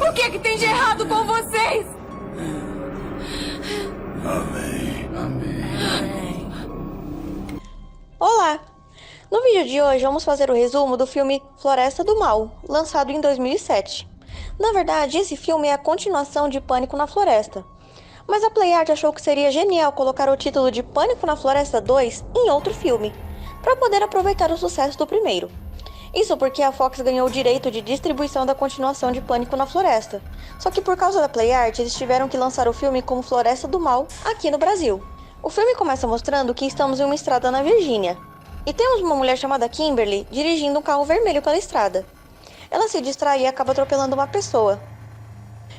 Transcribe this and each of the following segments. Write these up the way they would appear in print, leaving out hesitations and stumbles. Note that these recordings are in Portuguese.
O que é que tem de errado com vocês? Amém. Olá! No vídeo de hoje vamos fazer o resumo do filme Floresta do Mal, lançado em 2007. Na verdade, esse filme é a continuação de Pânico na Floresta. Mas a PlayArt achou que seria genial colocar o título de Pânico na Floresta 2 em outro filme, para poder aproveitar o sucesso do primeiro. Isso porque a Fox ganhou o direito de distribuição da continuação de Pânico na Floresta. Só que por causa da PlayArt, eles tiveram que lançar o filme como Floresta do Mal aqui no Brasil. O filme começa mostrando que estamos em uma estrada na Virgínia. E temos uma mulher chamada Kimberly dirigindo um carro vermelho pela estrada. Ela se distrai e acaba atropelando uma pessoa.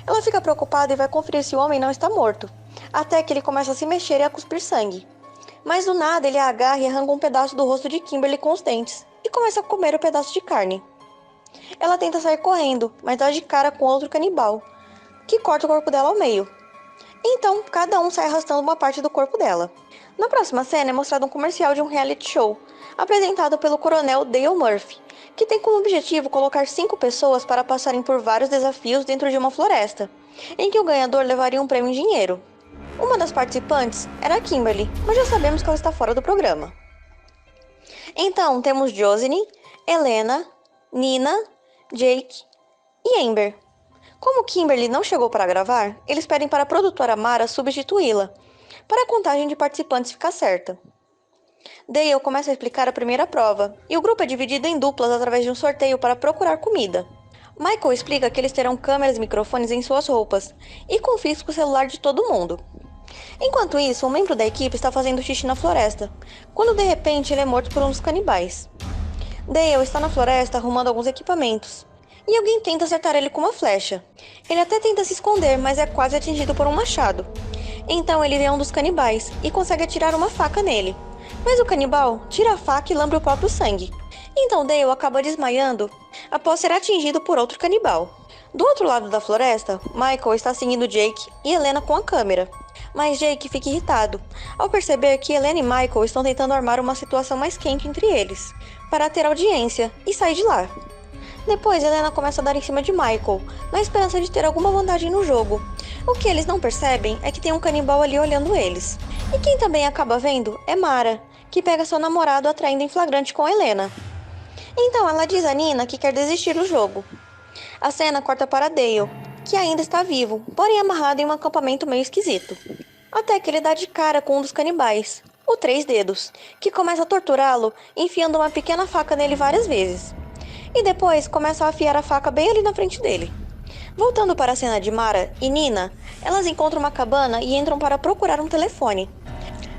Ela fica preocupada e vai conferir se o homem não está morto, até que ele começa a se mexer e a cuspir sangue. Mas do nada ele a agarra e arranca um pedaço do rosto de Kimberly com os dentes, e começa a comer o pedaço de carne. Ela tenta sair correndo, mas dá de cara com outro canibal, que corta o corpo dela ao meio. Então, cada um sai arrastando uma parte do corpo dela. Na próxima cena é mostrado um comercial de um reality show, apresentado pelo coronel Dale Murphy, que tem como objetivo colocar 5 pessoas para passarem por vários desafios dentro de uma floresta, em que o ganhador levaria um prêmio em dinheiro. Uma das participantes era a Kimberly, mas já sabemos que ela está fora do programa. Então, temos Josie, Helena, Nina, Jake e Amber. Como Kimberly não chegou para gravar, eles pedem para a produtora Mara substituí-la, para a contagem de participantes ficar certa. Dale começa a explicar a primeira prova, e o grupo é dividido em duplas através de um sorteio para procurar comida. Michael explica que eles terão câmeras e microfones em suas roupas, e confisca o celular de todo mundo. Enquanto isso, um membro da equipe está fazendo xixi na floresta, quando de repente ele é morto por um dos canibais. Dale está na floresta arrumando alguns equipamentos, e alguém tenta acertar ele com uma flecha. Ele até tenta se esconder, mas é quase atingido por um machado. Então ele vê um dos canibais e consegue atirar uma faca nele. Mas o canibal tira a faca e lambe o próprio sangue. Então Dale acaba desmaiando após ser atingido por outro canibal. Do outro lado da floresta, Michael está seguindo Jake e Helena com a câmera. Mas Jake fica irritado ao perceber que Helena e Michael estão tentando armar uma situação mais quente entre eles, para ter audiência, e sai de lá. Depois, Helena começa a dar em cima de Michael, na esperança de ter alguma vantagem no jogo. O que eles não percebem é que tem um canibal ali olhando eles. E quem também acaba vendo é Mara, que pega seu namorado atraindo em flagrante com Helena. Então ela diz a Nina que quer desistir do jogo. A cena corta para Dale, que ainda está vivo, porém amarrado em um acampamento meio esquisito. Até que ele dá de cara com um dos canibais, o Três Dedos, que começa a torturá-lo, enfiando uma pequena faca nele várias vezes. E depois começa a afiar a faca bem ali na frente dele. Voltando para a cena de Mara e Nina, elas encontram uma cabana e entram para procurar um telefone.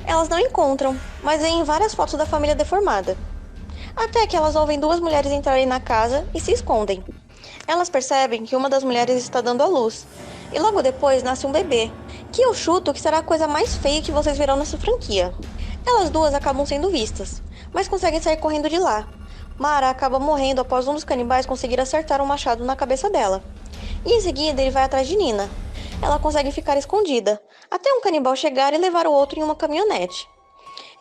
Elas não encontram, mas veem várias fotos da família deformada. Até que elas ouvem 2 mulheres entrarem na casa e se escondem. Elas percebem que uma das mulheres está dando à luz, e logo depois nasce um bebê, que eu chuto que será a coisa mais feia que vocês verão nessa franquia. Elas duas acabam sendo vistas, mas conseguem sair correndo de lá. Mara acaba morrendo após um dos canibais conseguir acertar um machado na cabeça dela. E em seguida ele vai atrás de Nina. Ela consegue ficar escondida, até um canibal chegar e levar o outro em uma caminhonete.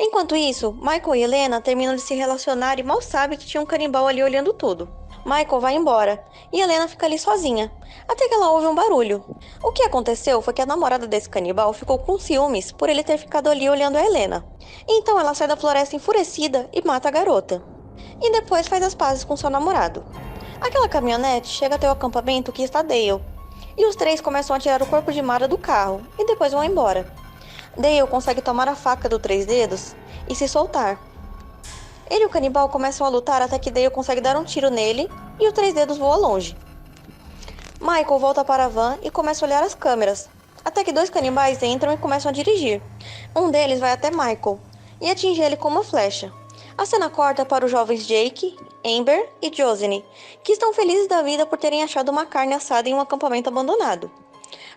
Enquanto isso, Michael e Helena terminam de se relacionar e mal sabem que tinha um canibal ali olhando tudo. Michael vai embora, e Helena fica ali sozinha, até que ela ouve um barulho. O que aconteceu foi que a namorada desse canibal ficou com ciúmes por ele ter ficado ali olhando a Helena. Então ela sai da floresta enfurecida e mata a garota. E depois faz as pazes com seu namorado. Aquela caminhonete chega até o acampamento que está Dale, e os 3 começam a tirar o corpo de Mara do carro, e depois vão embora. Dale consegue tomar a faca do Três Dedos e se soltar. Ele e o canibal começam a lutar até que Dale consegue dar um tiro nele, e o Três Dedos voa longe. Michael volta para a van e começa a olhar as câmeras, até que 2 canibais entram e começam a dirigir. Um deles vai até Michael e atinge ele com uma flecha. A cena corta para os jovens Jake, Amber e Josie, que estão felizes da vida por terem achado uma carne assada em um acampamento abandonado.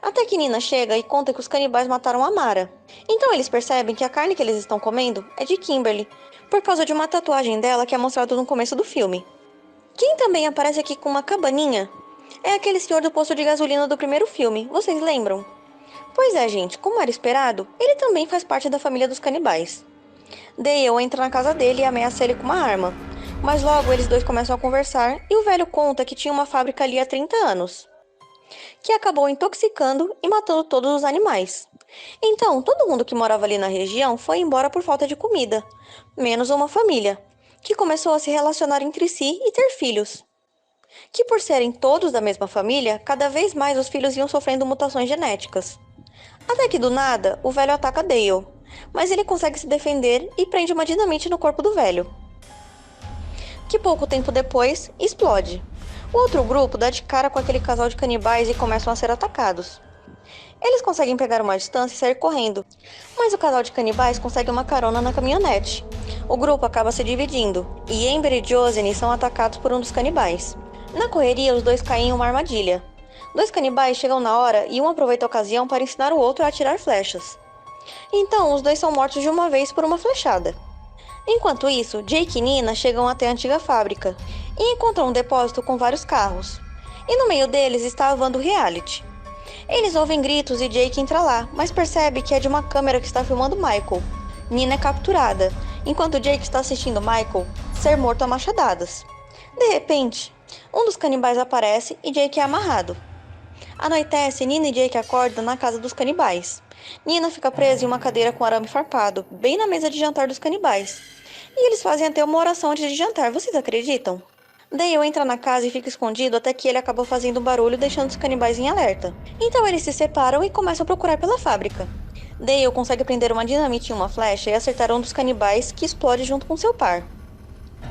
Até que Nina chega e conta que os canibais mataram a Mara. Então eles percebem que a carne que eles estão comendo é de Kimberly, por causa de uma tatuagem dela que é mostrada no começo do filme. Quem também aparece aqui com uma cabaninha é aquele senhor do posto de gasolina do primeiro filme, vocês lembram? Pois é, gente, como era esperado, ele também faz parte da família dos canibais. Dale entra na casa dele e ameaça ele com uma arma, Mas logo eles dois começam a conversar e o velho conta que tinha uma fábrica ali há 30 anos, que acabou intoxicando e matando todos os animais. Então, todo mundo que morava ali na região foi embora por falta de comida, menos uma família, que começou a se relacionar entre si e ter filhos. Que por serem todos da mesma família, cada vez mais os filhos iam sofrendo mutações genéticas. Até que do nada, o velho ataca Dale, mas ele consegue se defender e prende uma dinamite no corpo do velho, que pouco tempo depois explode. O outro grupo dá de cara com aquele casal de canibais e começam a ser atacados. Eles conseguem pegar uma distância e sair correndo, mas o casal de canibais consegue uma carona na caminhonete. O grupo acaba se dividindo, e Amber e Josephine são atacados por um dos canibais. Na correria, os dois caem em uma armadilha. Dois canibais chegam na hora e um aproveita a ocasião para ensinar o outro a atirar flechas. Então, os dois são mortos de uma vez por uma flechada. Enquanto isso, Jake e Nina chegam até a antiga fábrica e encontram um depósito com vários carros. E no meio deles está a van do reality. Eles ouvem gritos e Jake entra lá, mas percebe que é de uma câmera que está filmando Michael. Nina é capturada, enquanto Jake está assistindo Michael ser morto a machadadas. De repente, um dos canibais aparece e Jake é amarrado. Anoitece, Nina e Jake acordam na casa dos canibais. Nina fica presa em uma cadeira com arame farpado, bem na mesa de jantar dos canibais. E eles fazem até uma oração antes de jantar, vocês acreditam? Dale entra na casa e fica escondido até que ele acaba fazendo um barulho deixando os canibais em alerta. Então eles se separam e começam a procurar pela fábrica. Dale consegue prender uma dinamite em uma flecha e acertar um dos canibais, que explode junto com seu par.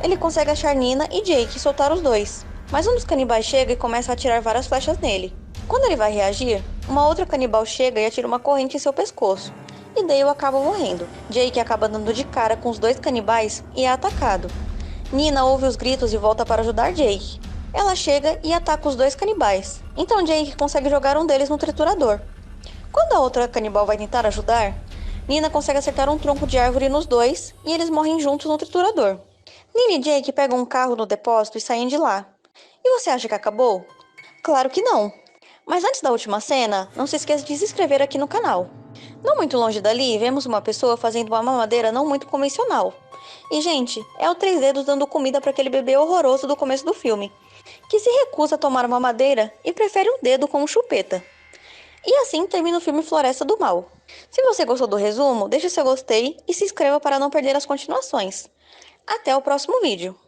Ele consegue achar Nina e Jake e soltar os dois, mas um dos canibais chega e começa a atirar várias flechas nele. Quando ele vai reagir, uma outra canibal chega e atira uma corrente em seu pescoço, e Dale acaba morrendo. Jake acaba dando de cara com os dois canibais e é atacado. Nina ouve os gritos e volta para ajudar Jake. Ela chega e ataca os dois canibais, então Jake consegue jogar um deles no triturador. Quando a outra canibal vai tentar ajudar, Nina consegue acertar um tronco de árvore nos dois e eles morrem juntos no triturador. Nina e Jake pegam um carro no depósito e saem de lá. E você acha que acabou? Claro que não! Mas antes da última cena, não se esqueça de se inscrever aqui no canal. Não muito longe dali, vemos uma pessoa fazendo uma mamadeira não muito convencional. E, gente, é o Três Dedos dando comida para aquele bebê horroroso do começo do filme, que se recusa a tomar uma mamadeira e prefere um dedo como chupeta. E assim termina o filme Floresta do Mal. Se você gostou do resumo, deixe seu gostei e se inscreva para não perder as continuações. Até o próximo vídeo.